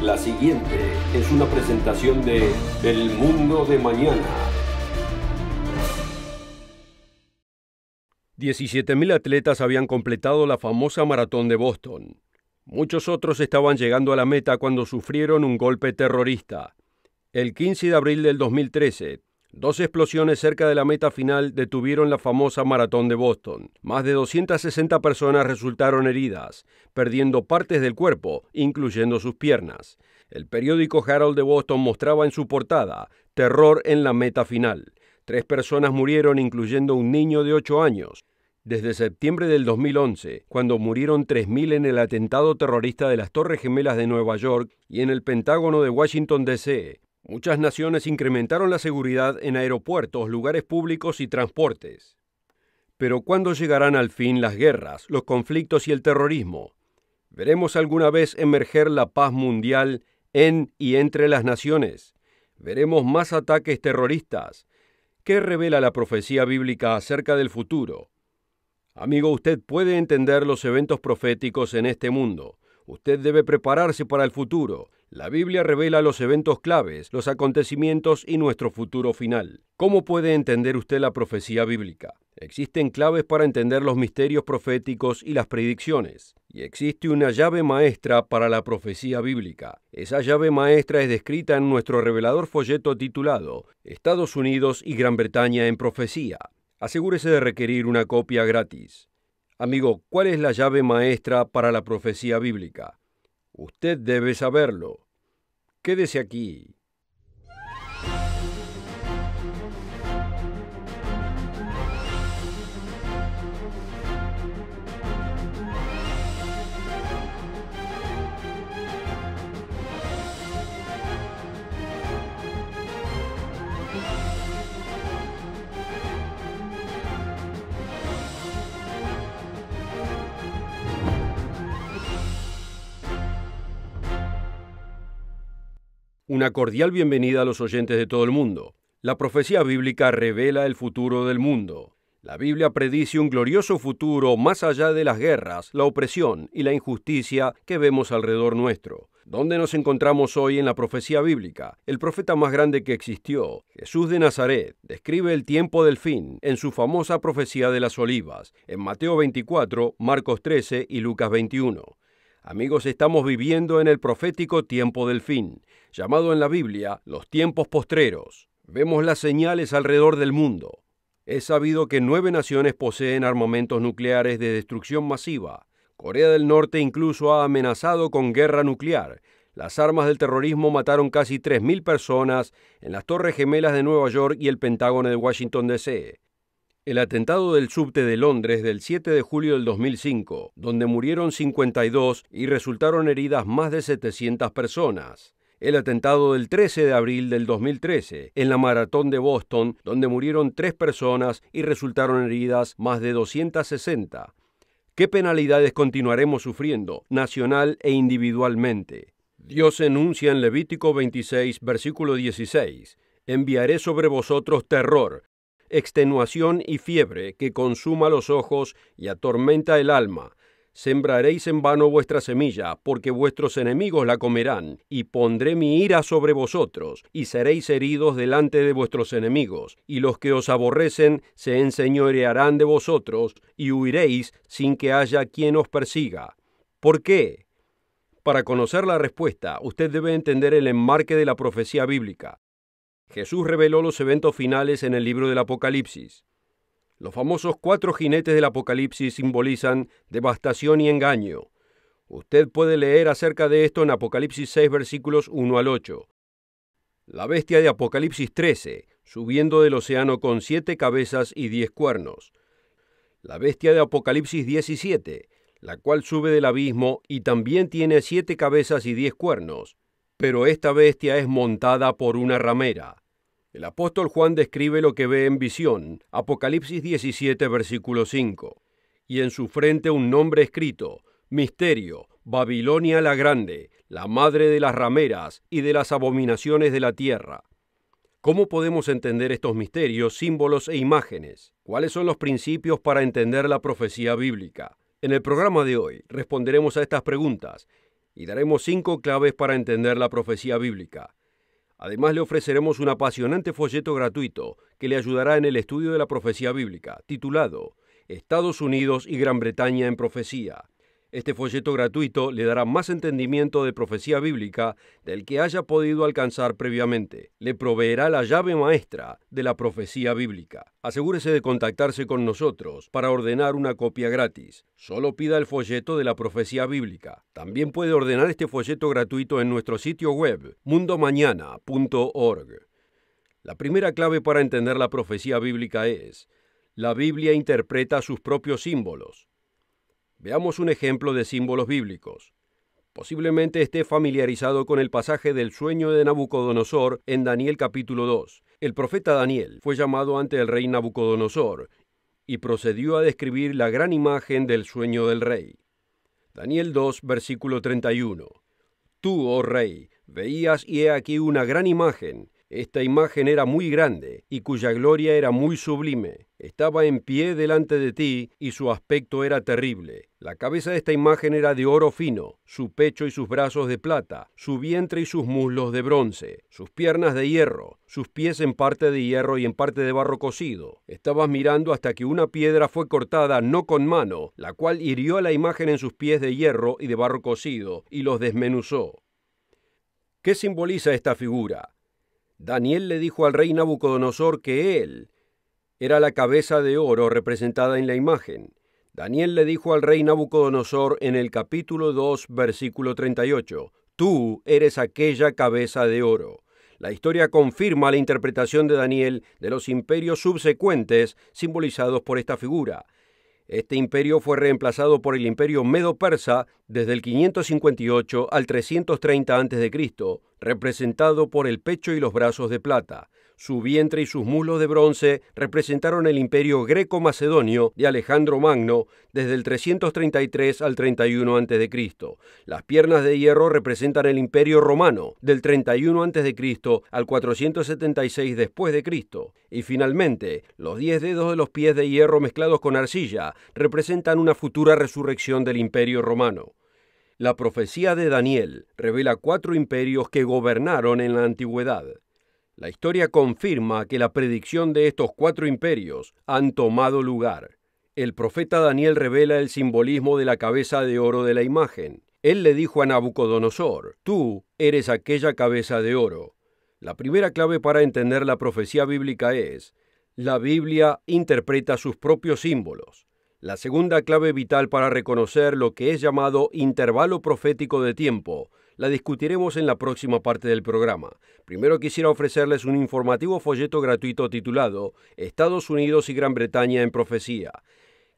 La siguiente es una presentación de El Mundo de Mañana. 17.000 atletas habían completado la famosa maratón de Boston. Muchos otros estaban llegando a la meta cuando sufrieron un golpe terrorista. El 15 de abril del 2013, 2 explosiones cerca de la meta final detuvieron la famosa maratón de Boston. Más de 260 personas resultaron heridas, perdiendo partes del cuerpo, incluyendo sus piernas. El periódico Herald de Boston mostraba en su portada terror en la meta final. 3 personas murieron, incluyendo un niño de 8 años. Desde septiembre del 2011, cuando murieron 3.000 en el atentado terrorista de las Torres Gemelas de Nueva York y en el Pentágono de Washington, D.C., muchas naciones incrementaron la seguridad en aeropuertos, lugares públicos y transportes. Pero ¿cuándo llegarán al fin las guerras, los conflictos y el terrorismo? ¿Veremos alguna vez emerger la paz mundial en y entre las naciones? ¿Veremos más ataques terroristas? ¿Qué revela la profecía bíblica acerca del futuro? Amigo, usted puede entender los eventos proféticos en este mundo. Usted debe prepararse para el futuro. La Biblia revela los eventos claves, los acontecimientos y nuestro futuro final. ¿Cómo puede entender usted la profecía bíblica? Existen claves para entender los misterios proféticos y las predicciones. Y existe una llave maestra para la profecía bíblica. Esa llave maestra es descrita en nuestro revelador folleto titulado Estados Unidos y Gran Bretaña en Profecía. Asegúrese de requerir una copia gratis. Amigo, ¿cuál es la llave maestra para la profecía bíblica? Usted debe saberlo. Quédese aquí. Una cordial bienvenida a los oyentes de todo el mundo. La profecía bíblica revela el futuro del mundo. La Biblia predice un glorioso futuro más allá de las guerras, la opresión y la injusticia que vemos alrededor nuestro. ¿Dónde nos encontramos hoy en la profecía bíblica? El profeta más grande que existió, Jesús de Nazaret, describe el tiempo del fin en su famosa profecía de las olivas, en Mateo 24, Marcos 13 y Lucas 21. Amigos, estamos viviendo en el profético tiempo del fin, llamado en la Biblia los tiempos postreros. Vemos las señales alrededor del mundo. Es sabido que 9 naciones poseen armamentos nucleares de destrucción masiva. Corea del Norte incluso ha amenazado con guerra nuclear. Las armas del terrorismo mataron casi 3.000 personas en las Torres Gemelas de Nueva York y el Pentágono de Washington, D.C. El atentado del subte de Londres del 7 de julio del 2005, donde murieron 52 y resultaron heridas más de 700 personas. El atentado del 13 de abril del 2013, en la maratón de Boston, donde murieron 3 personas y resultaron heridas más de 260. ¿Qué penalidades continuaremos sufriendo, nacional e individualmente? Dios enuncia en Levítico 26, versículo 16, «Enviaré sobre vosotros terror, extenuación y fiebre que consuma los ojos y atormenta el alma. Sembraréis en vano vuestra semilla, porque vuestros enemigos la comerán, y pondré mi ira sobre vosotros, y seréis heridos delante de vuestros enemigos, y los que os aborrecen se enseñorearán de vosotros, y huiréis sin que haya quien os persiga». ¿Por qué? Para conocer la respuesta, usted debe entender el enmarque de la profecía bíblica. Jesús reveló los eventos finales en el libro del Apocalipsis. Los famosos 4 jinetes del Apocalipsis simbolizan devastación y engaño. Usted puede leer acerca de esto en Apocalipsis 6, versículos 1 al 8. La bestia de Apocalipsis 13, subiendo del océano con 7 cabezas y 10 cuernos. La bestia de Apocalipsis 17, la cual sube del abismo y también tiene 7 cabezas y 10 cuernos. Pero esta bestia es montada por una ramera. El apóstol Juan describe lo que ve en visión, Apocalipsis 17, versículo 5. Y en su frente un nombre escrito, Misterio, Babilonia la Grande, la madre de las rameras y de las abominaciones de la tierra. ¿Cómo podemos entender estos misterios, símbolos e imágenes? ¿Cuáles son los principios para entender la profecía bíblica? En el programa de hoy responderemos a estas preguntas y daremos 5 claves para entender la profecía bíblica. Además, le ofreceremos un apasionante folleto gratuito que le ayudará en el estudio de la profecía bíblica, titulado Estados Unidos y Gran Bretaña en Profecía. Este folleto gratuito le dará más entendimiento de profecía bíblica del que haya podido alcanzar previamente. Le proveerá la llave maestra de la profecía bíblica. Asegúrese de contactarse con nosotros para ordenar una copia gratis. Solo pida el folleto de la profecía bíblica. También puede ordenar este folleto gratuito en nuestro sitio web, mundomañana.org. La primera clave para entender la profecía bíblica es: la Biblia interpreta sus propios símbolos. Veamos un ejemplo de símbolos bíblicos. Posiblemente esté familiarizado con el pasaje del sueño de Nabucodonosor en Daniel capítulo 2. El profeta Daniel fue llamado ante el rey Nabucodonosor y procedió a describir la gran imagen del sueño del rey. Daniel 2, versículo 31. Tú, oh rey, veías y he aquí una gran imagen. Esta imagen era muy grande, y cuya gloria era muy sublime. Estaba en pie delante de ti, y su aspecto era terrible. La cabeza de esta imagen era de oro fino, su pecho y sus brazos de plata, su vientre y sus muslos de bronce, sus piernas de hierro, sus pies en parte de hierro y en parte de barro cocido. Estabas mirando hasta que una piedra fue cortada no con mano, la cual hirió a la imagen en sus pies de hierro y de barro cocido, y los desmenuzó. ¿Qué simboliza esta figura? Daniel le dijo al rey Nabucodonosor que él era la cabeza de oro representada en la imagen. Daniel le dijo al rey Nabucodonosor en el capítulo 2, versículo 38, tú eres aquella cabeza de oro. La historia confirma la interpretación de Daniel de los imperios subsecuentes simbolizados por esta figura. Este imperio fue reemplazado por el imperio medo-persa desde el 558 al 330 a.C., representado por el pecho y los brazos de plata. Su vientre y sus muslos de bronce representaron el imperio greco-macedonio de Alejandro Magno desde el 333 al 31 a.C. Las piernas de hierro representan el imperio romano del 31 a.C. al 476 después de Cristo. Y finalmente, los 10 dedos de los pies de hierro mezclados con arcilla representan una futura resurrección del imperio romano. La profecía de Daniel revela 4 imperios que gobernaron en la antigüedad. La historia confirma que la predicción de estos 4 imperios han tomado lugar. El profeta Daniel revela el simbolismo de la cabeza de oro de la imagen. Él le dijo a Nabucodonosor, tú eres aquella cabeza de oro. La primera clave para entender la profecía bíblica es: la Biblia interpreta sus propios símbolos. La segunda clave vital para reconocer lo que es llamado intervalo profético de tiempo la discutiremos en la próxima parte del programa. Primero quisiera ofrecerles un informativo folleto gratuito titulado Estados Unidos y Gran Bretaña en Profecía.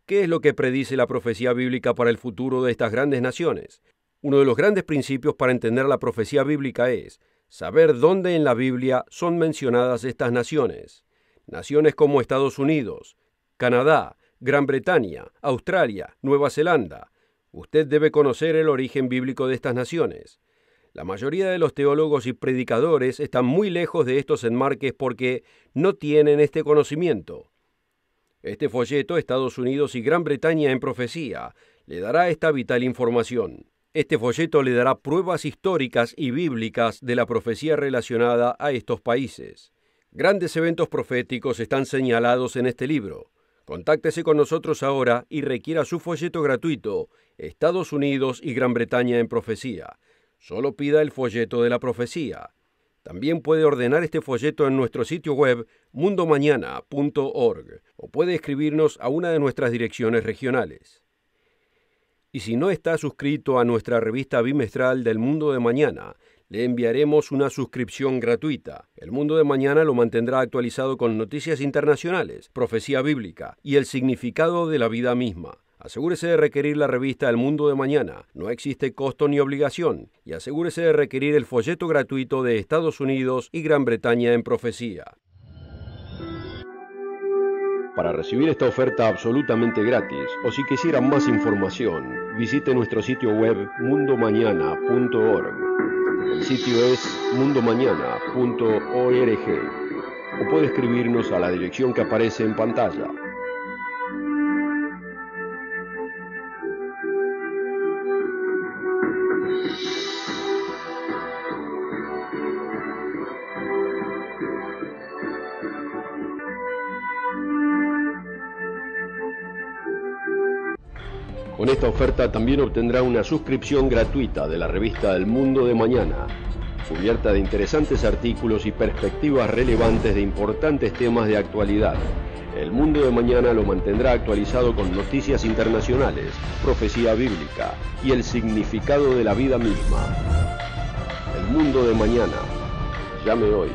¿Qué es lo que predice la profecía bíblica para el futuro de estas grandes naciones? Uno de los grandes principios para entender la profecía bíblica es saber dónde en la Biblia son mencionadas estas naciones. Naciones como Estados Unidos, Canadá, Gran Bretaña, Australia, Nueva Zelanda. Usted debe conocer el origen bíblico de estas naciones. La mayoría de los teólogos y predicadores están muy lejos de estos enmarques porque no tienen este conocimiento. Este folleto, Estados Unidos y Gran Bretaña en Profecía, le dará esta vital información. Este folleto le dará pruebas históricas y bíblicas de la profecía relacionada a estos países. Grandes eventos proféticos están señalados en este libro. Contáctese con nosotros ahora y requiera su folleto gratuito, Estados Unidos y Gran Bretaña en Profecía. Solo pida el folleto de la profecía. También puede ordenar este folleto en nuestro sitio web mundomañana.org o puede escribirnos a una de nuestras direcciones regionales. Y si no está suscrito a nuestra revista bimestral del Mundo de Mañana, le enviaremos una suscripción gratuita. El Mundo de Mañana lo mantendrá actualizado con noticias internacionales, profecía bíblica y el significado de la vida misma. Asegúrese de requerir la revista El Mundo de Mañana. No existe costo ni obligación. Y asegúrese de requerir el folleto gratuito de Estados Unidos y Gran Bretaña en Profecía. Para recibir esta oferta absolutamente gratis, o si quisiera más información, visite nuestro sitio web mundomañana.org. El sitio es mundomañana.org. O puede escribirnos a la dirección que aparece en pantalla. Con esta oferta también obtendrá una suscripción gratuita de la revista El Mundo de Mañana, cubierta de interesantes artículos y perspectivas relevantes de importantes temas de actualidad. El Mundo de Mañana lo mantendrá actualizado con noticias internacionales, profecía bíblica y el significado de la vida misma. El Mundo de Mañana. Llame hoy.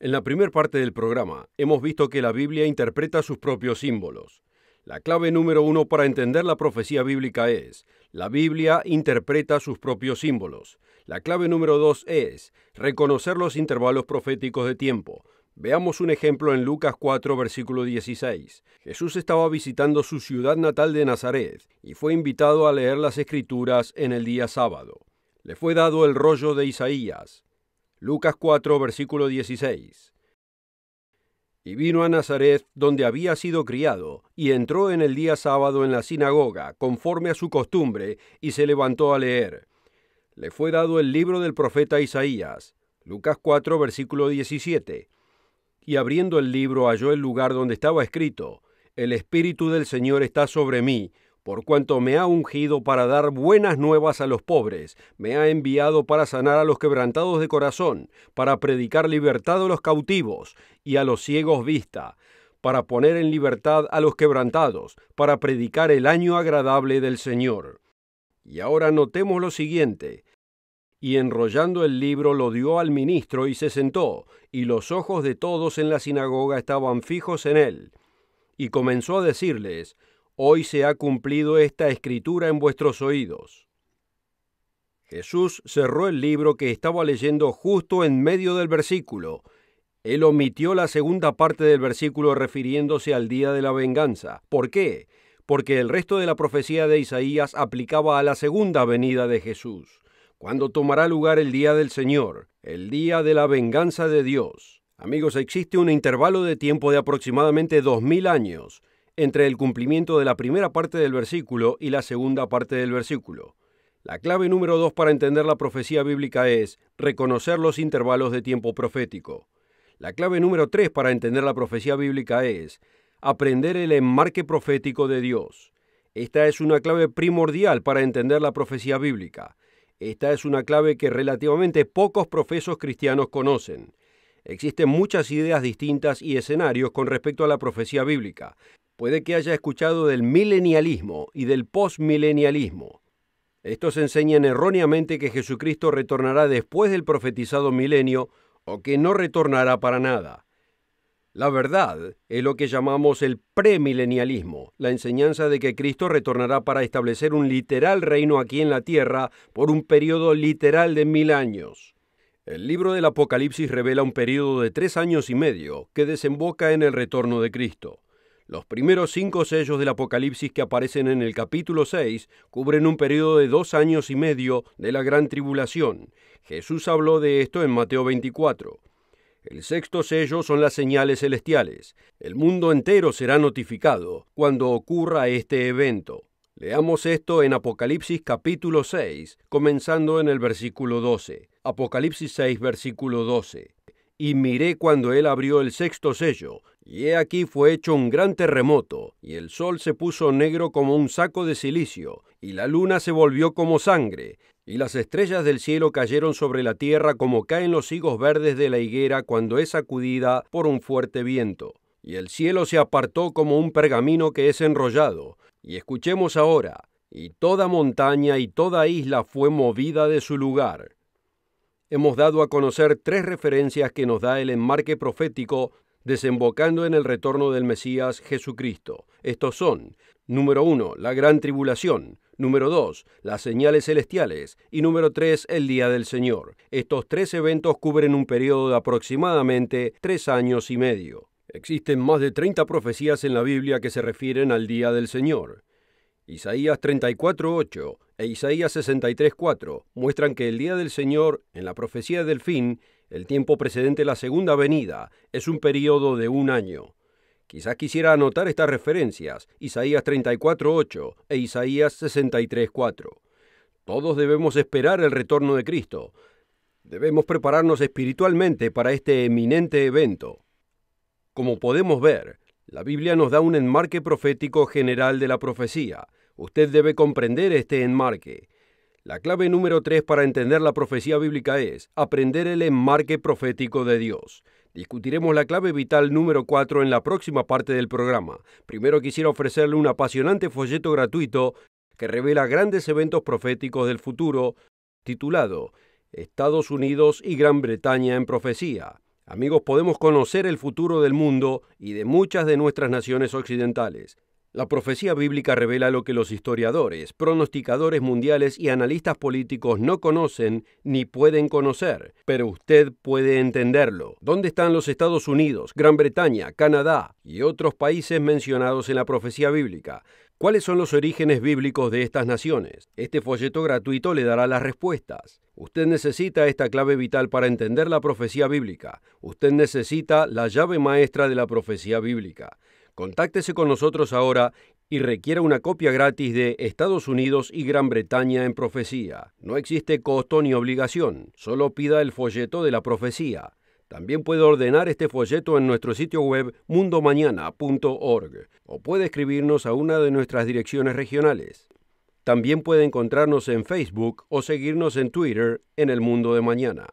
En la primera parte del programa hemos visto que la Biblia interpreta sus propios símbolos. La clave número 1 para entender la profecía bíblica es: la Biblia interpreta sus propios símbolos. La clave número 2 es reconocer los intervalos proféticos de tiempo. Veamos un ejemplo en Lucas 4, versículo 16. Jesús estaba visitando su ciudad natal de Nazaret y fue invitado a leer las Escrituras en el día sábado. Le fue dado el rollo de Isaías. Lucas 4, versículo 16. Y vino a Nazaret, donde había sido criado, y entró en el día sábado en la sinagoga, conforme a su costumbre, y se levantó a leer. Le fue dado el libro del profeta Isaías. Lucas 4, versículo 17. Y abriendo el libro halló el lugar donde estaba escrito: El Espíritu del Señor está sobre mí, por cuanto me ha ungido para dar buenas nuevas a los pobres, me ha enviado para sanar a los quebrantados de corazón, para predicar libertad a los cautivos y a los ciegos vista, para poner en libertad a los quebrantados, para predicar el año agradable del Señor. Y ahora notemos lo siguiente: y enrollando el libro lo dio al ministro y se sentó, y los ojos de todos en la sinagoga estaban fijos en él. Y comenzó a decirles: Hoy se ha cumplido esta escritura en vuestros oídos. Jesús cerró el libro que estaba leyendo justo en medio del versículo. Él omitió la segunda parte del versículo refiriéndose al día de la venganza. ¿Por qué? Porque el resto de la profecía de Isaías aplicaba a la segunda venida de Jesús, cuando tomará lugar el día del Señor, el día de la venganza de Dios. Amigos, existe un intervalo de tiempo de aproximadamente 2000 años entre el cumplimiento de la primera parte del versículo y la segunda parte del versículo. La clave número 2 para entender la profecía bíblica es reconocer los intervalos de tiempo profético. La clave número 3 para entender la profecía bíblica es aprender el enmarque profético de Dios. Esta es una clave primordial para entender la profecía bíblica. Esta es una clave que relativamente pocos profesos cristianos conocen. Existen muchas ideas distintas y escenarios con respecto a la profecía bíblica. Puede que haya escuchado del milenialismo y del postmilenialismo. Estos enseñan erróneamente que Jesucristo retornará después del profetizado milenio o que no retornará para nada. La verdad es lo que llamamos el premilenialismo, la enseñanza de que Cristo retornará para establecer un literal reino aquí en la tierra por un periodo literal de 1000 años. El libro del Apocalipsis revela un periodo de 3 años y medio que desemboca en el retorno de Cristo. Los primeros 5 sellos del Apocalipsis que aparecen en el capítulo 6 cubren un periodo de 2 años y medio de la gran tribulación. Jesús habló de esto en Mateo 24. El sexto sello son las señales celestiales. El mundo entero será notificado cuando ocurra este evento. Leamos esto en Apocalipsis capítulo 6, comenzando en el versículo 12. Apocalipsis 6, versículo 12. Y miré cuando él abrió el sexto sello, y he aquí fue hecho un gran terremoto, y el sol se puso negro como un saco de cilicio, y la luna se volvió como sangre, y las estrellas del cielo cayeron sobre la tierra como caen los higos verdes de la higuera cuando es sacudida por un fuerte viento. Y el cielo se apartó como un pergamino que es enrollado. Y escuchemos ahora, y toda montaña y toda isla fue movida de su lugar. Hemos dado a conocer 3 referencias que nos da el enmarque profético desembocando en el retorno del Mesías Jesucristo. Estos son: número 1, la gran tribulación; número 2, las señales celestiales; y número 3, el día del Señor. Estos 3 eventos cubren un periodo de aproximadamente 3 años y medio. Existen más de 30 profecías en la Biblia que se refieren al día del Señor. Isaías 34:8 e Isaías 63:4 muestran que el día del Señor, en la profecía del fin, el tiempo precedente a la segunda venida, es un periodo de 1 año. Quizás quisiera anotar estas referencias, Isaías 34:8 e Isaías 63:4. Todos debemos esperar el retorno de Cristo. Debemos prepararnos espiritualmente para este eminente evento. Como podemos ver, La Biblia nos da un enmarque profético general de la profecía. Usted debe comprender este enmarque. La clave número 3 para entender la profecía bíblica es aprender el enmarque profético de Dios. Discutiremos la clave vital número 4 en la próxima parte del programa. Primero quisiera ofrecerle un apasionante folleto gratuito que revela grandes eventos proféticos del futuro, titulado Estados Unidos y Gran Bretaña en profecía. Amigos, podemos conocer el futuro del mundo y de muchas de nuestras naciones occidentales. La profecía bíblica revela lo que los historiadores, pronosticadores mundiales y analistas políticos no conocen ni pueden conocer, pero usted puede entenderlo. ¿Dónde están los Estados Unidos, Gran Bretaña, Canadá y otros países mencionados en la profecía bíblica? ¿Cuáles son los orígenes bíblicos de estas naciones? Este folleto gratuito le dará las respuestas. Usted necesita esta clave vital para entender la profecía bíblica. Usted necesita la llave maestra de la profecía bíblica. Contáctese con nosotros ahora y requiera una copia gratis de Estados Unidos y Gran Bretaña en profecía. No existe costo ni obligación, solo pida el folleto de la profecía. También puede ordenar este folleto en nuestro sitio web mundomañana.org o puede escribirnos a una de nuestras direcciones regionales. También puede encontrarnos en Facebook o seguirnos en Twitter en El Mundo de Mañana.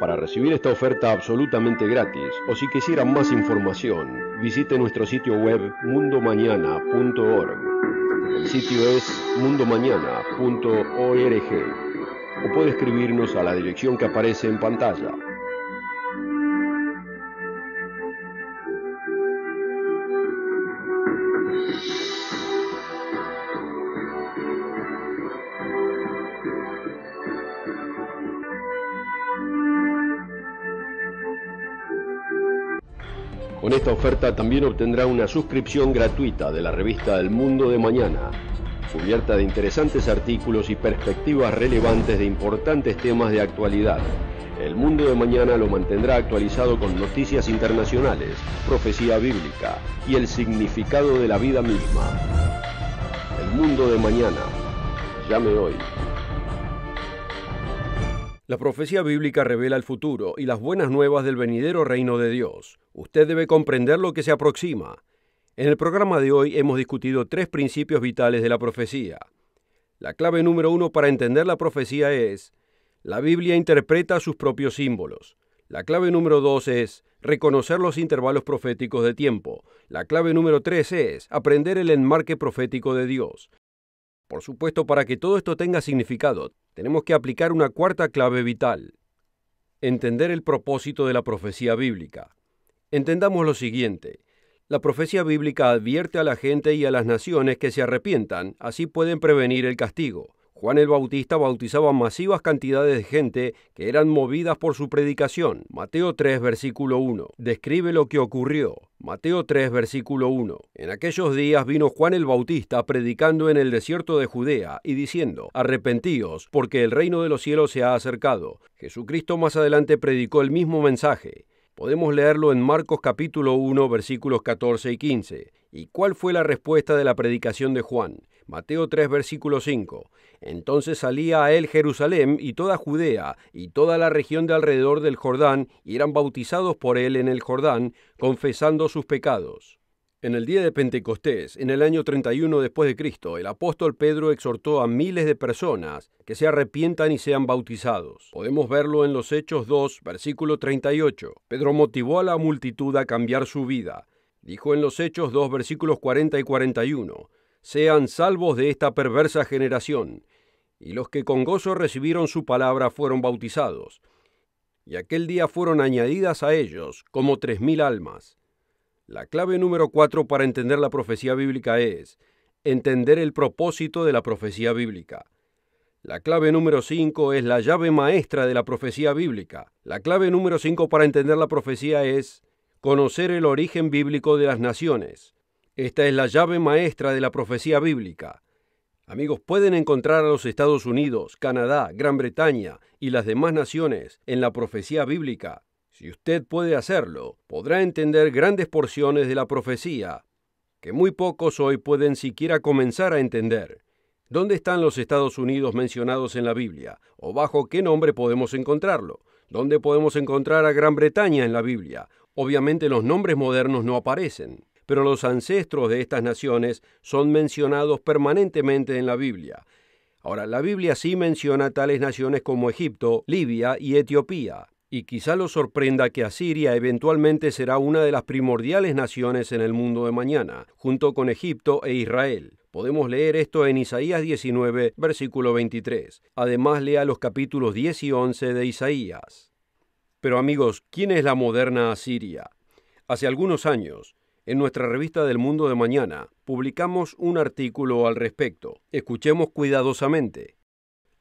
Para recibir esta oferta absolutamente gratis o si quisiera más información, visite nuestro sitio web mundomañana.org. El sitio es mundomañana.org o puede escribirnos a la dirección que aparece en pantalla. Con esta oferta también obtendrá una suscripción gratuita de la revista El Mundo de Mañana, cubierta de interesantes artículos y perspectivas relevantes de importantes temas de actualidad. El Mundo de Mañana lo mantendrá actualizado con noticias internacionales, profecía bíblica y el significado de la vida misma. El Mundo de Mañana. Llame hoy. La profecía bíblica revela el futuro y las buenas nuevas del venidero reino de Dios. Usted debe comprender lo que se aproxima. En el programa de hoy hemos discutido 3 principios vitales de la profecía. La clave número 1 para entender la profecía es: la Biblia interpreta sus propios símbolos. La clave número 2 es reconocer los intervalos proféticos de tiempo. La clave número 3 es aprender el enmarque profético de Dios. Por supuesto, para que todo esto tenga significado, tenemos que aplicar una cuarta clave vital: entender el propósito de la profecía bíblica. Entendamos lo siguiente. La profecía bíblica advierte a la gente y a las naciones que se arrepientan, así pueden prevenir el castigo. Juan el Bautista bautizaba masivas cantidades de gente que eran movidas por su predicación. Mateo 3, versículo 1. Describe lo que ocurrió. Mateo 3, versículo 1. En aquellos días vino Juan el Bautista predicando en el desierto de Judea y diciendo: arrepentíos, porque el reino de los cielos se ha acercado. Jesucristo más adelante predicó el mismo mensaje. Podemos leerlo en Marcos capítulo 1, versículos 14 y 15. ¿Y cuál fue la respuesta de la predicación de Juan? Mateo 3, versículo 5. Entonces salía a él Jerusalén y toda Judea y toda la región de alrededor del Jordán, y eran bautizados por él en el Jordán, confesando sus pecados. En el día de Pentecostés, en el año 31 después de Cristo, el apóstol Pedro exhortó a miles de personas que se arrepientan y sean bautizados. Podemos verlo en los Hechos 2, versículo 38. Pedro motivó a la multitud a cambiar su vida. Dijo en los Hechos 2, versículos 40 y 41, «Sean salvos de esta perversa generación». Y los que con gozo recibieron su palabra fueron bautizados. Y aquel día fueron añadidas a ellos como 3,000 almas. La clave número 4 para entender la profecía bíblica es entender el propósito de la profecía bíblica. La clave número 5 es la llave maestra de la profecía bíblica. La clave número 5 para entender la profecía es conocer el origen bíblico de las naciones. Esta es la llave maestra de la profecía bíblica. Amigos, pueden encontrar a los Estados Unidos, Canadá, Gran Bretaña y las demás naciones en la profecía bíblica. Si usted puede hacerlo, podrá entender grandes porciones de la profecía que muy pocos hoy pueden siquiera comenzar a entender. ¿Dónde están los Estados Unidos mencionados en la Biblia? ¿O bajo qué nombre podemos encontrarlo? ¿Dónde podemos encontrar a Gran Bretaña en la Biblia? Obviamente los nombres modernos no aparecen, pero los ancestros de estas naciones son mencionados permanentemente en la Biblia. Ahora, la Biblia sí menciona tales naciones como Egipto, Libia y Etiopía, y quizá los sorprenda que Asiria eventualmente será una de las primordiales naciones en el mundo de mañana, junto con Egipto e Israel. Podemos leer esto en Isaías 19, versículo 23. Además, lea los capítulos 10 y 11 de Isaías. Pero amigos, ¿quién es la moderna Asiria? Hace algunos años, en nuestra revista del Mundo de Mañana, publicamos un artículo al respecto. Escuchemos cuidadosamente.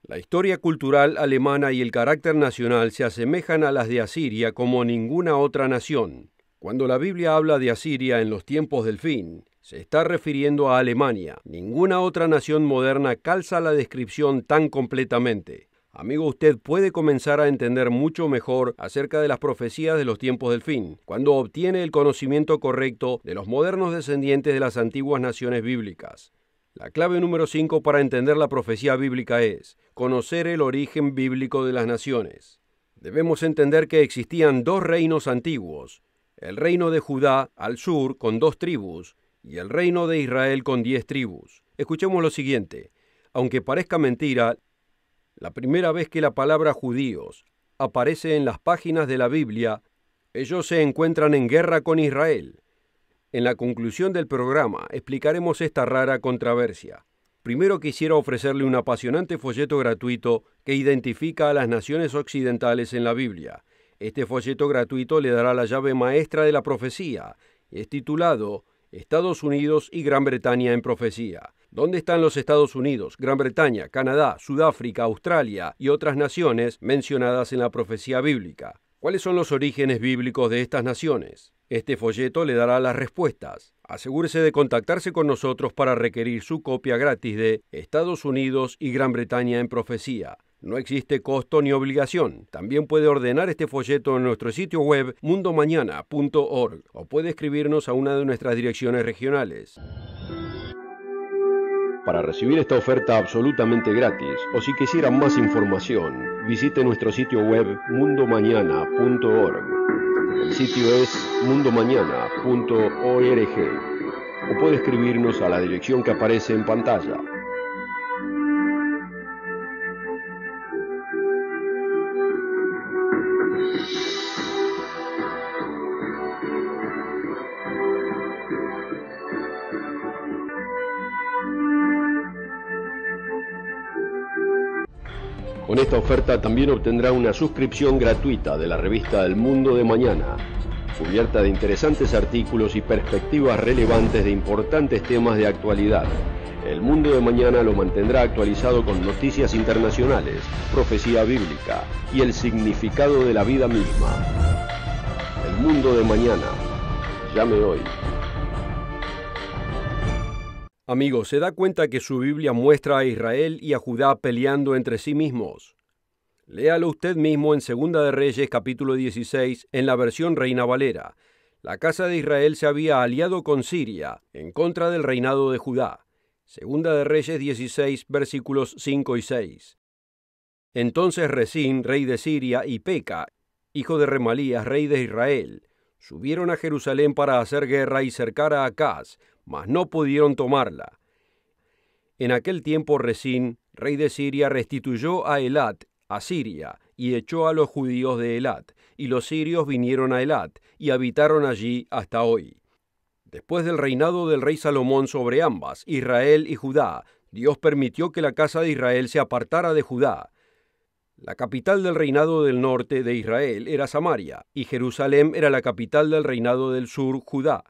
La historia cultural alemana y el carácter nacional se asemejan a las de Asiria como ninguna otra nación. Cuando la Biblia habla de Asiria en los tiempos del fin, se está refiriendo a Alemania. Ninguna otra nación moderna calza la descripción tan completamente. Amigo, usted puede comenzar a entender mucho mejor acerca de las profecías de los tiempos del fin, cuando obtiene el conocimiento correcto de los modernos descendientes de las antiguas naciones bíblicas. La clave número 5 para entender la profecía bíblica es conocer el origen bíblico de las naciones. Debemos entender que existían dos reinos antiguos, el reino de Judá al sur con 2 tribus y el reino de Israel con 10 tribus. Escuchemos lo siguiente. Aunque parezca mentira, la primera vez que la palabra judíos aparece en las páginas de la Biblia, ellos se encuentran en guerra con Israel. En la conclusión del programa explicaremos esta rara controversia. Primero quisiera ofrecerle un apasionante folleto gratuito que identifica a las naciones occidentales en la Biblia. Este folleto gratuito le dará la llave maestra de la profecía. Es titulado Estados Unidos y Gran Bretaña en profecía. ¿Dónde están los Estados Unidos, Gran Bretaña, Canadá, Sudáfrica, Australia y otras naciones mencionadas en la profecía bíblica? ¿Cuáles son los orígenes bíblicos de estas naciones? Este folleto le dará las respuestas. Asegúrese de contactarse con nosotros para requerir su copia gratis de Estados Unidos y Gran Bretaña en profecía. No existe costo ni obligación. También puede ordenar este folleto en nuestro sitio web mundomañana.org o puede escribirnos a una de nuestras direcciones regionales. Para recibir esta oferta absolutamente gratis, o si quisiera más información, visite nuestro sitio web mundomañana.org. El sitio es mundomañana.org o puede escribirnos a la dirección que aparece en pantalla. Con esta oferta también obtendrá una suscripción gratuita de la revista El Mundo de Mañana, cubierta de interesantes artículos y perspectivas relevantes de importantes temas de actualidad. El Mundo de Mañana lo mantendrá actualizado con noticias internacionales, profecía bíblica y el significado de la vida misma. El Mundo de Mañana. Llame hoy. Amigo, ¿se da cuenta que su Biblia muestra a Israel y a Judá peleando entre sí mismos? Léalo usted mismo en Segunda de Reyes, capítulo 16, en la versión Reina Valera. La casa de Israel se había aliado con Siria en contra del reinado de Judá. Segunda de Reyes 16, versículos 5 y 6. Entonces Resín, rey de Siria, y Peca, hijo de Remalías, rey de Israel, subieron a Jerusalén para hacer guerra y cercar a Acaz, mas no pudieron tomarla. En aquel tiempo Resín, rey de Siria, restituyó a Elat, a Siria, y echó a los judíos de Elat, y los sirios vinieron a Elat, y habitaron allí hasta hoy. Después del reinado del rey Salomón sobre ambas, Israel y Judá, Dios permitió que la casa de Israel se apartara de Judá. La capital del reinado del norte de Israel era Samaria, y Jerusalén era la capital del reinado del sur, Judá.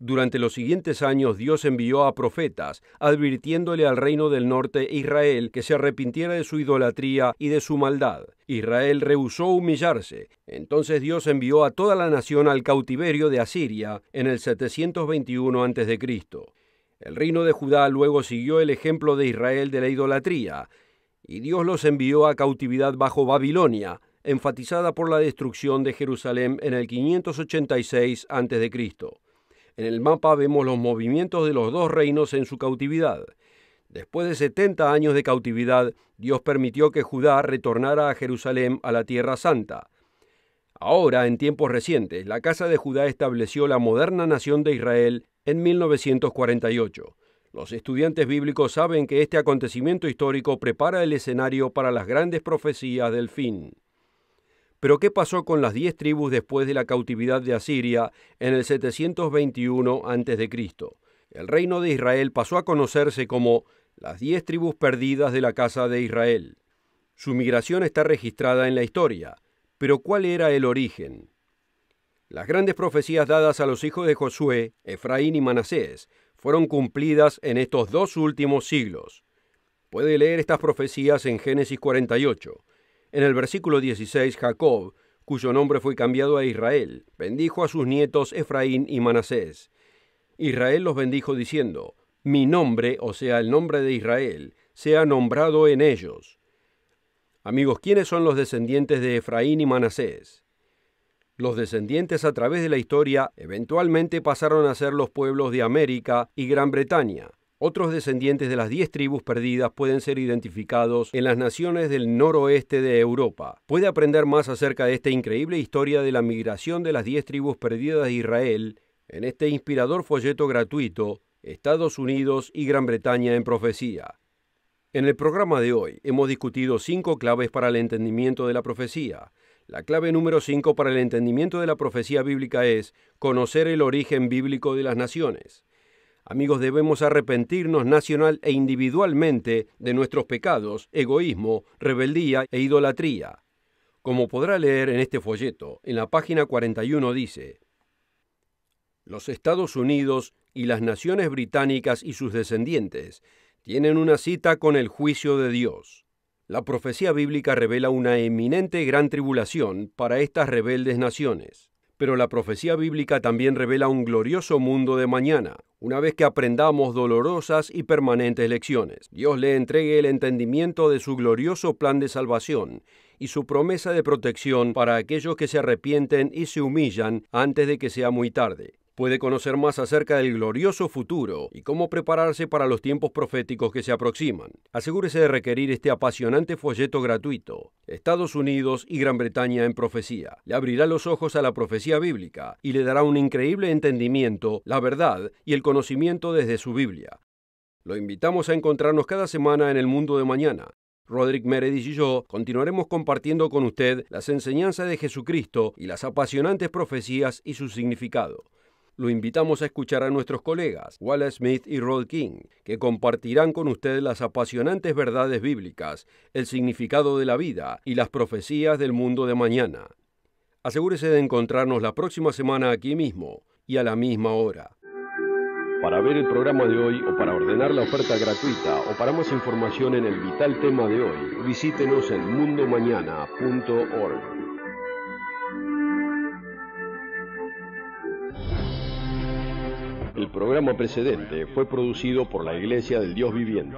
Durante los siguientes años Dios envió a profetas, advirtiéndole al reino del norte Israel que se arrepintiera de su idolatría y de su maldad. Israel rehusó humillarse. Entonces Dios envió a toda la nación al cautiverio de Asiria en el 721 a.C. El reino de Judá luego siguió el ejemplo de Israel de la idolatría, y Dios los envió a cautividad bajo Babilonia, enfatizada por la destrucción de Jerusalén en el 586 a.C. En el mapa vemos los movimientos de los dos reinos en su cautividad. Después de 70 años de cautividad, Dios permitió que Judá retornara a Jerusalén, a la Tierra Santa. Ahora, en tiempos recientes, la Casa de Judá estableció la moderna nación de Israel en 1948. Los estudiantes bíblicos saben que este acontecimiento histórico prepara el escenario para las grandes profecías del fin. Pero ¿qué pasó con las 10 tribus después de la cautividad de Asiria en el 721 a.C.? El reino de Israel pasó a conocerse como las 10 tribus perdidas de la casa de Israel. Su migración está registrada en la historia, pero ¿cuál era el origen? Las grandes profecías dadas a los hijos de Josué, Efraín y Manasés, fueron cumplidas en estos 2 últimos siglos. Puede leer estas profecías en Génesis 48. En el versículo 16, Jacob, cuyo nombre fue cambiado a Israel, bendijo a sus nietos Efraín y Manasés. Israel los bendijo diciendo: mi nombre, o sea, el nombre de Israel, sea nombrado en ellos. Amigos, ¿quiénes son los descendientes de Efraín y Manasés? Los descendientes a través de la historia eventualmente pasaron a ser los pueblos de América y Gran Bretaña. Otros descendientes de las 10 tribus perdidas pueden ser identificados en las naciones del noroeste de Europa. Puede aprender más acerca de esta increíble historia de la migración de las 10 tribus perdidas de Israel en este inspirador folleto gratuito, Estados Unidos y Gran Bretaña en profecía. En el programa de hoy hemos discutido 5 claves para el entendimiento de la profecía. La clave número 5 para el entendimiento de la profecía bíblica es conocer el origen bíblico de las naciones. Amigos, debemos arrepentirnos nacional e individualmente de nuestros pecados, egoísmo, rebeldía e idolatría. Como podrá leer en este folleto, en la página 41 dice: los Estados Unidos y las naciones británicas y sus descendientes tienen una cita con el juicio de Dios. La profecía bíblica revela una eminente gran tribulación para estas rebeldes naciones. Pero la profecía bíblica también revela un glorioso mundo de mañana, una vez que aprendamos dolorosas y permanentes lecciones. Dios le entregue el entendimiento de su glorioso plan de salvación y su promesa de protección para aquellos que se arrepienten y se humillan antes de que sea muy tarde. Puede conocer más acerca del glorioso futuro y cómo prepararse para los tiempos proféticos que se aproximan. Asegúrese de requerir este apasionante folleto gratuito, Estados Unidos y Gran Bretaña en profecía. Le abrirá los ojos a la profecía bíblica y le dará un increíble entendimiento, la verdad y el conocimiento desde su Biblia. Lo invitamos a encontrarnos cada semana en el mundo de mañana. Roderick Meredith y yo continuaremos compartiendo con usted las enseñanzas de Jesucristo y las apasionantes profecías y su significado. Lo invitamos a escuchar a nuestros colegas, Wallace Smith y Rod King, que compartirán con usted las apasionantes verdades bíblicas, el significado de la vida y las profecías del mundo de mañana. Asegúrese de encontrarnos la próxima semana aquí mismo y a la misma hora. Para ver el programa de hoy o para ordenar la oferta gratuita o para más información en el vital tema de hoy, visítenos en mundomañana.org. El programa precedente fue producido por la Iglesia del Dios Viviente.